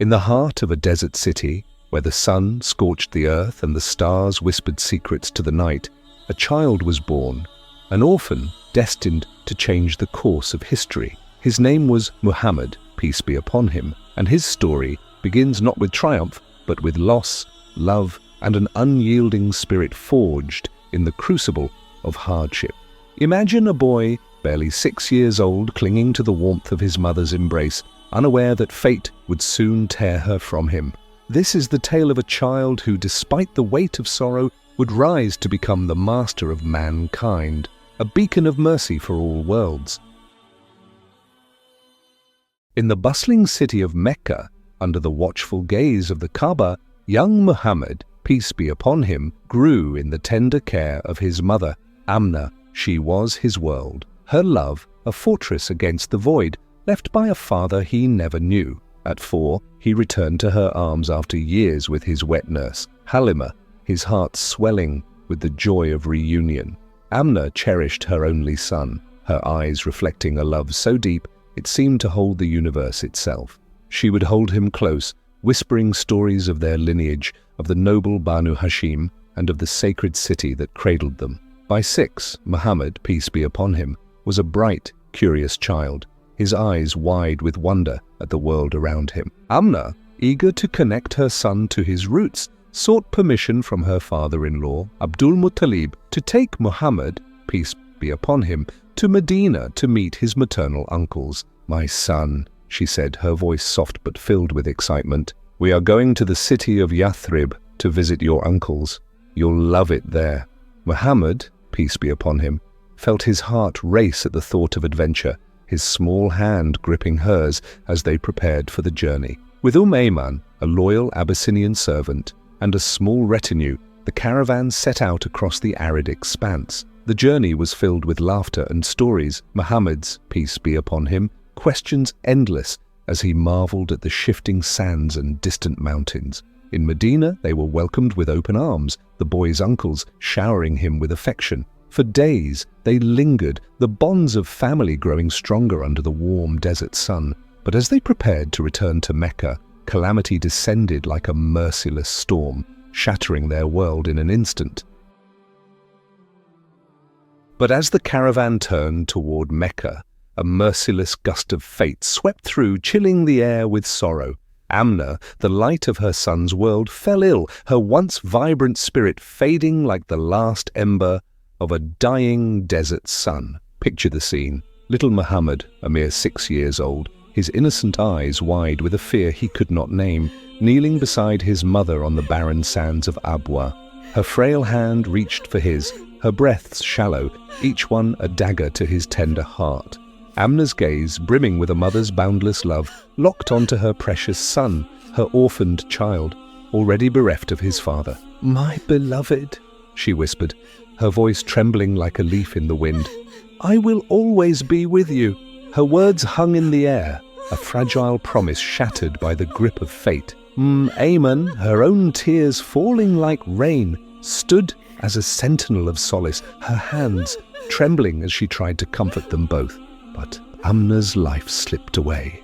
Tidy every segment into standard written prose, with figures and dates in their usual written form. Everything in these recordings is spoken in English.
In the heart of a desert city, where the sun scorched the earth and the stars whispered secrets to the night, a child was born, an orphan destined to change the course of history. His name was Muhammad, peace be upon him, and his story begins not with triumph, but with loss, love, and an unyielding spirit forged in the crucible of hardship. Imagine a boy, barely 6 years old, clinging to the warmth of his mother's embrace, unaware that fate would soon tear her from him. This is the tale of a child who, despite the weight of sorrow, would rise to become the master of mankind, a beacon of mercy for all worlds. In the bustling city of Mecca, under the watchful gaze of the Kaaba, young Muhammad, peace be upon him, grew in the tender care of his mother, Amina. She was his world, her love a fortress against the void, left by a father he never knew. At 4, he returned to her arms after years with his wet nurse, Halima, his heart swelling with the joy of reunion. Amina cherished her only son, her eyes reflecting a love so deep it seemed to hold the universe itself. She would hold him close, whispering stories of their lineage, of the noble Banu Hashim, and of the sacred city that cradled them. By 6, Muhammad, peace be upon him, was a bright, curious child, his eyes wide with wonder at the world around him. Amina, eager to connect her son to his roots, sought permission from her father-in-law, Abdul Muttalib, to take Muhammad, peace be upon him, to Medina to meet his maternal uncles. "My son," she said, her voice soft but filled with excitement, "we are going to the city of Yathrib to visit your uncles. You'll love it there." Muhammad, peace be upon him, felt his heart race at the thought of adventure, his small hand gripping hers as they prepared for the journey. With Ayman, a loyal Abyssinian servant, and a small retinue, the caravan set out across the arid expanse. The journey was filled with laughter and stories, Muhammad's, peace be upon him, questions endless as he marveled at the shifting sands and distant mountains. In Medina, they were welcomed with open arms, the boy's uncles showering him with affection. For days, they lingered, the bonds of family growing stronger under the warm desert sun. But as they prepared to return to Mecca, calamity descended like a merciless storm, shattering their world in an instant. But as the caravan turned toward Mecca, a merciless gust of fate swept through, chilling the air with sorrow. Amina, the light of her son's world, fell ill, her once vibrant spirit fading like the last ember of a dying desert sun. Picture the scene. Little Muhammad, a mere 6 years old, his innocent eyes wide with a fear he could not name, kneeling beside his mother on the barren sands of Abwa. Her frail hand reached for his, her breaths shallow, each one a dagger to his tender heart. Amina's gaze, brimming with a mother's boundless love, locked onto her precious son, her orphaned child, already bereft of his father. "My beloved," she whispered, her voice trembling like a leaf in the wind. "I will always be with you." Her words hung in the air, a fragile promise shattered by the grip of fate. Ayman, her own tears falling like rain, stood as a sentinel of solace, her hands trembling as she tried to comfort them both. But Amina's life slipped away,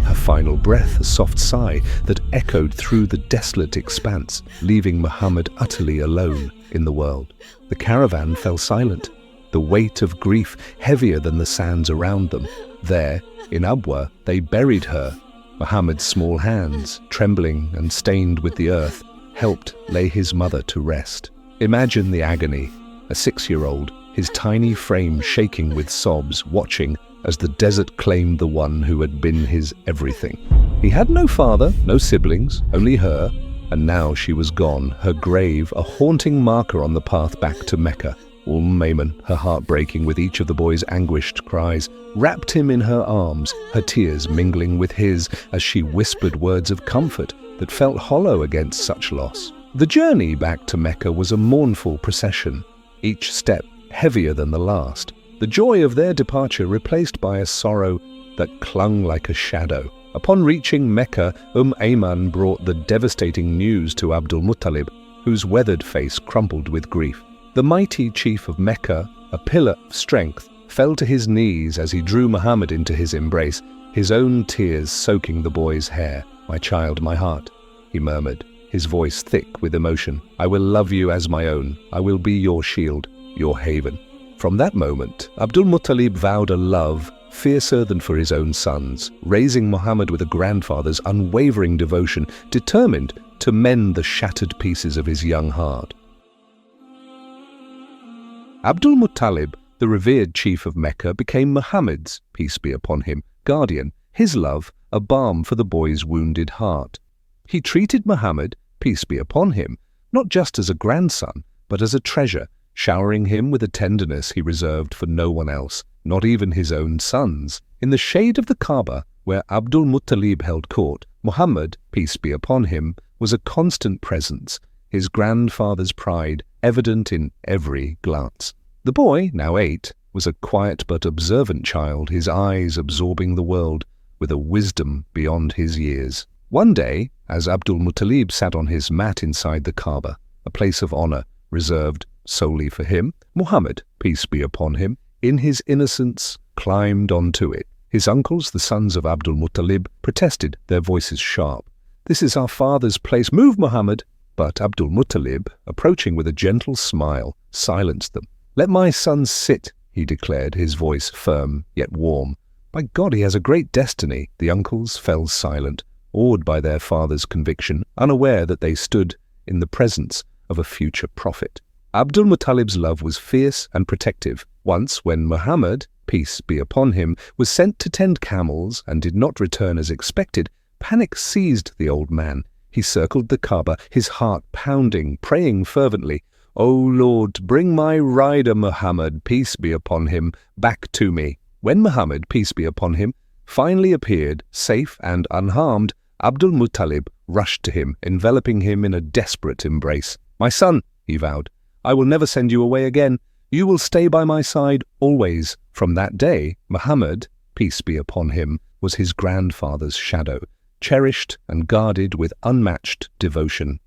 her final breath a soft sigh that echoed through the desolate expanse, leaving Muhammad utterly alone in the world. The caravan fell silent, the weight of grief heavier than the sands around them. There, in Abwa, they buried her. Muhammad's small hands, trembling and stained with the earth, helped lay his mother to rest. Imagine the agony, a 6-year-old, his tiny frame shaking with sobs, watching as the desert claimed the one who had been his everything. He had no father, no siblings, only her, and now she was gone, her grave a haunting marker on the path back to Mecca. Ayman, her heart breaking with each of the boy's anguished cries, wrapped him in her arms, her tears mingling with his as she whispered words of comfort that felt hollow against such loss. The journey back to Mecca was a mournful procession, each step heavier than the last, the joy of their departure replaced by a sorrow that clung like a shadow. Upon reaching Mecca, Ayman brought the devastating news to Abdul Muttalib, whose weathered face crumpled with grief. The mighty chief of Mecca, a pillar of strength, fell to his knees as he drew Muhammad into his embrace, his own tears soaking the boy's hair. my child, my heart," he murmured, his voice thick with emotion. "I will love you as my own. I will be your shield, your haven." From that moment, Abdul Muttalib vowed a love fiercer than for his own sons, raising Muhammad with a grandfather's unwavering devotion, determined to mend the shattered pieces of his young heart. Abdul Muttalib, the revered chief of Mecca, became Muhammad's, peace be upon him, guardian, his love a balm for the boy's wounded heart. He treated Muhammad, peace be upon him, not just as a grandson, but as a treasure, showering him with a tenderness he reserved for no one else, not even his own sons. In the shade of the Kaaba, where Abdul Muttalib held court, Muhammad, peace be upon him, was a constant presence, his grandfather's pride evident in every glance. The boy, now 8, was a quiet but observant child, his eyes absorbing the world with a wisdom beyond his years. One day, as Abdul Muttalib sat on his mat inside the Kaaba, a place of honor reserved solely for him, Muhammad, peace be upon him, in his innocence climbed onto it. His uncles, the sons of Abdul Muttalib, protested, their voices sharp. "This is our father's place. Move, Muhammad!" But Abdul Muttalib, approaching with a gentle smile, silenced them. "Let my son sit," he declared, his voice firm yet warm. "By God, he has a great destiny." The uncles fell silent, awed by their father's conviction, unaware that they stood in the presence of a future prophet. Abdul Muttalib's love was fierce and protective. Once, when Muhammad, peace be upon him, was sent to tend camels and did not return as expected, panic seized the old man. He circled the Kaaba, his heart pounding, praying fervently, "O Lord, bring my rider Muhammad, peace be upon him, back to me." When Muhammad, peace be upon him, finally appeared, safe and unharmed, Abdul Muttalib rushed to him, enveloping him in a desperate embrace. "My son," he vowed, "I will never send you away again. You will stay by my side always." From that day, Muhammad, peace be upon him, was his grandfather's shadow, cherished and guarded with unmatched devotion.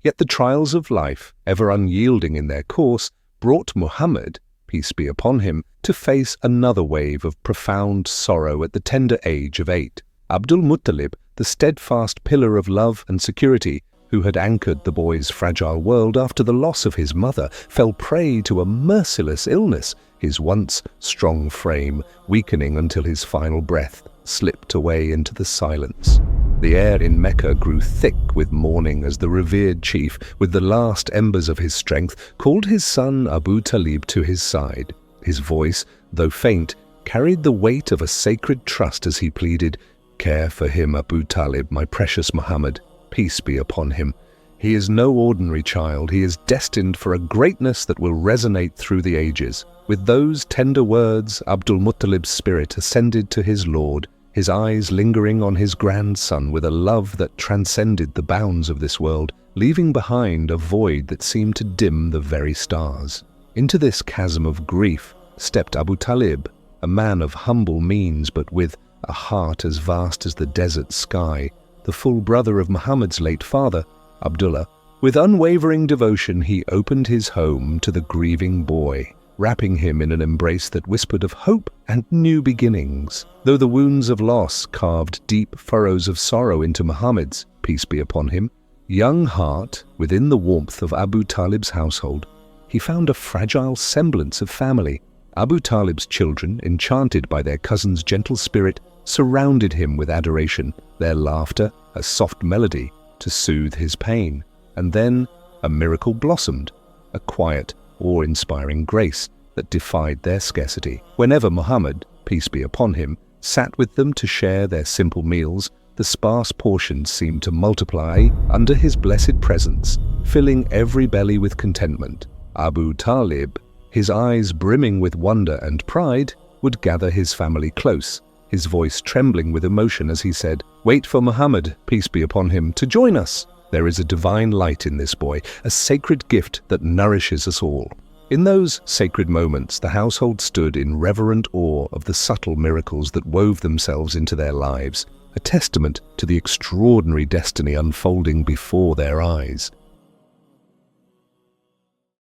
Yet the trials of life, ever unyielding in their course, brought Muhammad, peace be upon him, to face another wave of profound sorrow at the tender age of 8. Abdul Muttalib, the steadfast pillar of love and security, who had anchored the boy's fragile world after the loss of his mother, fell prey to a merciless illness, his once strong frame weakening until his final breath slipped away into the silence. The air in Mecca grew thick with mourning as the revered chief, with the last embers of his strength, called his son Abu Talib to his side. His voice, though faint, carried the weight of a sacred trust as he pleaded, "Care for him, Abu Talib, my precious Muhammad, peace be upon him. He is no ordinary child. He is destined for a greatness that will resonate through the ages." With those tender words, Abdul Muttalib's spirit ascended to his Lord, his eyes lingering on his grandson with a love that transcended the bounds of this world, leaving behind a void that seemed to dim the very stars. Into this chasm of grief stepped Abu Talib, a man of humble means but with a heart as vast as the desert sky, the full brother of Muhammad's late father, Abdullah. With unwavering devotion he opened his home to the grieving boy, wrapping him in an embrace that whispered of hope and new beginnings. Though the wounds of loss carved deep furrows of sorrow into Muhammad's, peace be upon him, young heart, within the warmth of Abu Talib's household, he found a fragile semblance of family. Abu Talib's children, enchanted by their cousin's gentle spirit, surrounded him with adoration, their laughter a soft melody to soothe his pain. And then a miracle blossomed, a quiet, awe-inspiring grace that defied their scarcity. Whenever Muhammad, peace be upon him, sat with them to share their simple meals, the sparse portions seemed to multiply under his blessed presence, filling every belly with contentment. Abu Talib, his eyes brimming with wonder and pride, would gather his family close, his voice trembling with emotion as he said, "Wait for Muhammad, peace be upon him, to join us. There is a divine light in this boy, a sacred gift that nourishes us all." In those sacred moments, the household stood in reverent awe of the subtle miracles that wove themselves into their lives, a testament to the extraordinary destiny unfolding before their eyes.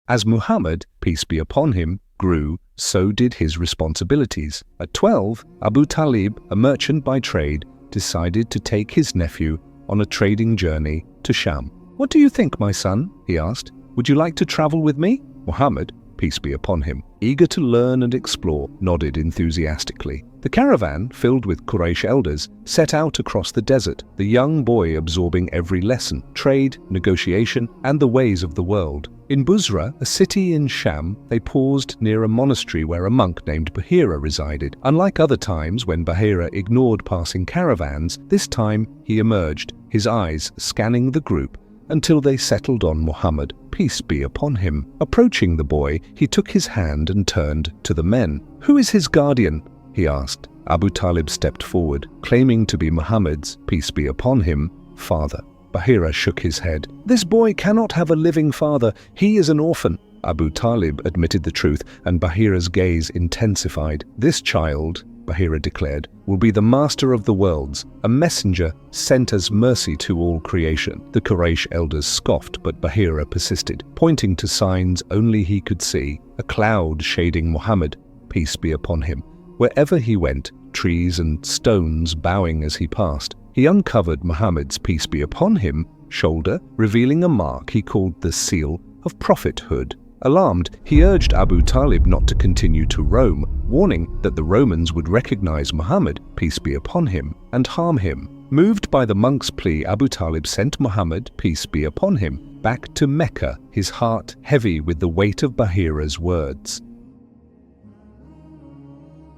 As Muhammad, peace be upon him, grew, so did his responsibilities. At 12, Abu Talib, a merchant by trade, decided to take his nephew on a trading journey to Sham. "What do you think, my son?" he asked. "Would you like to travel with me?" Muhammad, peace be upon him, eager to learn and explore, nodded enthusiastically. The caravan, filled with Quraysh elders, set out across the desert, the young boy absorbing every lesson, trade, negotiation, and the ways of the world. In Busra, a city in Sham, they paused near a monastery where a monk named Bahira resided. Unlike other times when Bahira ignored passing caravans, this time he emerged, his eyes scanning the group until they settled on Muhammad, peace be upon him. Approaching the boy, he took his hand and turned to the men. "Who is his guardian?" he asked. Abu Talib stepped forward, claiming to be Muhammad's, peace be upon him, father. Bahira shook his head. "This boy cannot have a living father. He is an orphan." Abu Talib admitted the truth, and Bahira's gaze intensified. "This child," Bahira declared, "will be the master of the worlds, a messenger sent as mercy to all creation." The Quraysh elders scoffed, but Bahira persisted, pointing to signs only he could see, a cloud shading Muhammad, peace be upon him. Wherever he went, trees and stones bowing as he passed. He uncovered Muhammad's, peace be upon him, shoulder, revealing a mark he called the seal of prophethood. Alarmed, he urged Abu Talib not to continue to roam, warning that the Romans would recognize Muhammad, peace be upon him, and harm him. Moved by the monk's plea, Abu Talib sent Muhammad, peace be upon him, back to Mecca, his heart heavy with the weight of Bahira's words.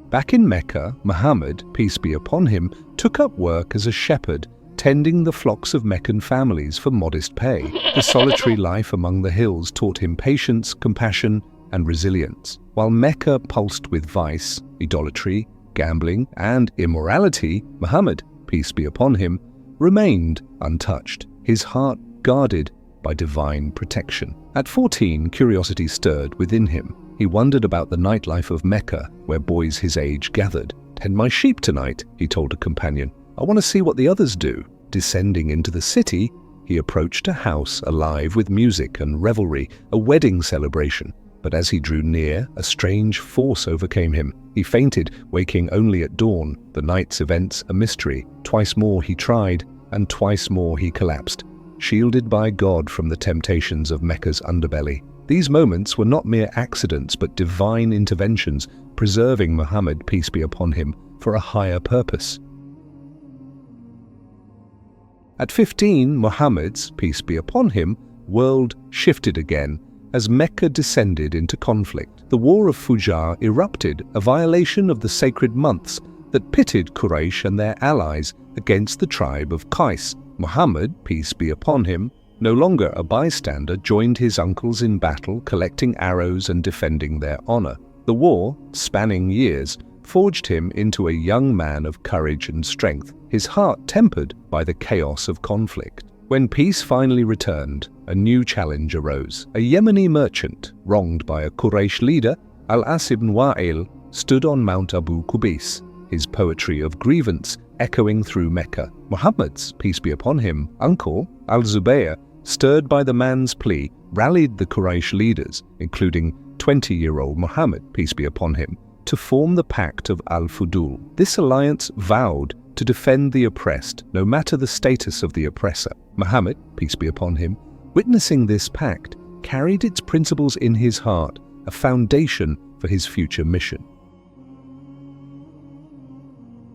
Back in Mecca, Muhammad, peace be upon him, took up work as a shepherd, tending the flocks of Meccan families for modest pay. The solitary life among the hills taught him patience, compassion, and resilience. While Mecca pulsed with vice, idolatry, gambling, and immorality, Muhammad, peace be upon him, remained untouched, his heart guarded by divine protection. At 14, curiosity stirred within him. He wondered about the nightlife of Mecca, where boys his age gathered. "Tend my sheep tonight," he told a companion. "I want to see what the others do." Descending into the city, he approached a house alive with music and revelry, a wedding celebration. But as he drew near, a strange force overcame him. He fainted, waking only at dawn, the night's events a mystery. Twice more he tried, and twice more he collapsed, shielded by God from the temptations of Mecca's underbelly. These moments were not mere accidents, but divine interventions, preserving Muhammad, peace be upon him, for a higher purpose. At 15, Muhammad's, peace be upon him, world shifted again as Mecca descended into conflict. The war of Fujar erupted, a violation of the sacred months that pitted Quraysh and their allies against the tribe of Qais. Muhammad, peace be upon him, no longer a bystander, joined his uncles in battle, collecting arrows and defending their honor. The war, spanning years, forged him into a young man of courage and strength, his heart tempered by the chaos of conflict. When peace finally returned, a new challenge arose. A Yemeni merchant, wronged by a Quraysh leader, Al-As ibn Wa'il, stood on Mount Abu Qubais, his poetry of grievance echoing through Mecca. Muhammad's, peace be upon him, uncle, Al-Zubayr, stirred by the man's plea, rallied the Quraysh leaders, including 20-year-old Muhammad, peace be upon him, to form the Pact of Al-Fudul. This alliance vowed to defend the oppressed, no matter the status of the oppressor. Muhammad, peace be upon him, witnessing this pact, carried its principles in his heart, a foundation for his future mission.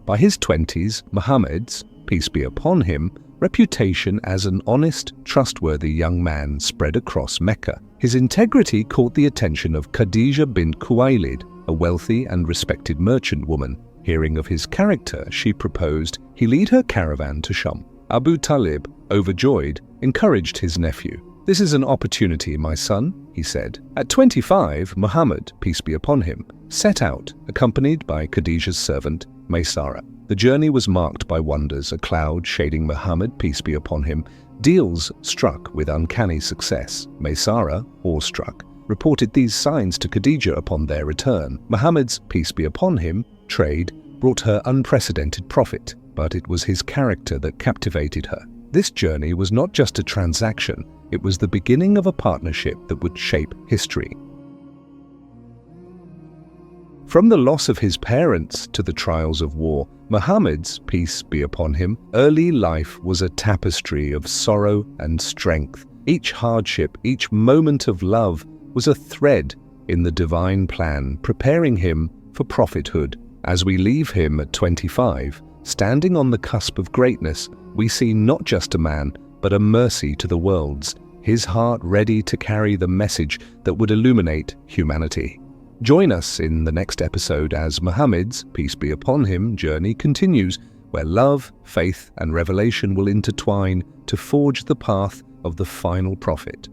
By his 20s, Muhammad's, peace be upon him, reputation as an honest, trustworthy young man spread across Mecca. His integrity caught the attention of Khadija bint Khuwaylid, a wealthy and respected merchant woman. Hearing of his character, she proposed he lead her caravan to Sham. Abu Talib, overjoyed, encouraged his nephew. "This is an opportunity, my son," he said. At 25, Muhammad, peace be upon him, set out, accompanied by Khadija's servant, Maysara. The journey was marked by wonders, a cloud shading Muhammad, peace be upon him. Deals struck with uncanny success. Maysara, awestruck, reported these signs to Khadija upon their return. Muhammad's, peace be upon him, trade brought her unprecedented profit, but it was his character that captivated her. This journey was not just a transaction, it was the beginning of a partnership that would shape history. From the loss of his parents to the trials of war, Muhammad's, peace be upon him, early life was a tapestry of sorrow and strength. Each hardship, each moment of love was a thread in the divine plan, preparing him for prophethood. As we leave him at 25, standing on the cusp of greatness, we see not just a man, but a mercy to the worlds, his heart ready to carry the message that would illuminate humanity. Join us in the next episode as Muhammad's, peace be upon him, journey continues, where love, faith, and revelation will intertwine to forge the path of the final prophet.